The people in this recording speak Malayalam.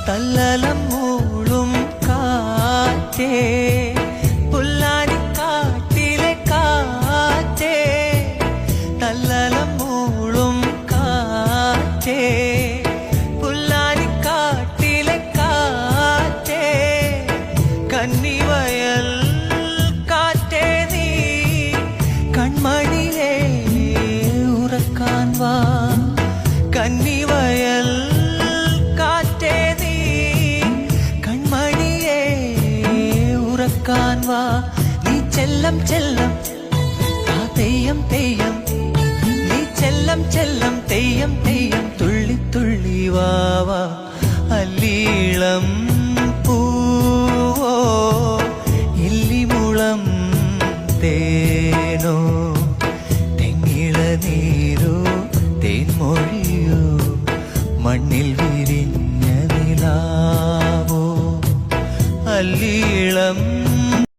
തല്ലലം മൂളും കാറ്റേ പുല്ലാനിക്കാട്ടിലെ കാറ്റേ തല്ലലം മൂളും കാറ്റേ പുല്ലാനിക്കാട്ടിലെ കാറ്റേ കന്നിവയൽ കാറ്റേ നീ കൺമണിയെ ഉറക്കാൻ വാ കന്നിവയൽ കാറ്റേ നീ കൺമണിയെ ഉറക്കാൻ വാ നീ ചെല്ലം ചെല്ലം ആ തെയ്യം തെയ്യം നീ ചെല്ലം ചെല്ലം തെയ്യം തെയ്യം തുള്ളി തുള്ളി വാവാ അല്ലീളം പൂവോ ഇല്ലിമുളം തേനോ തെങ്ങിള നീരോ തേൻമൊഴിയോ മണ്ണിൽ വിരിഞ്ഞ നിലാവോ അല്ലീളം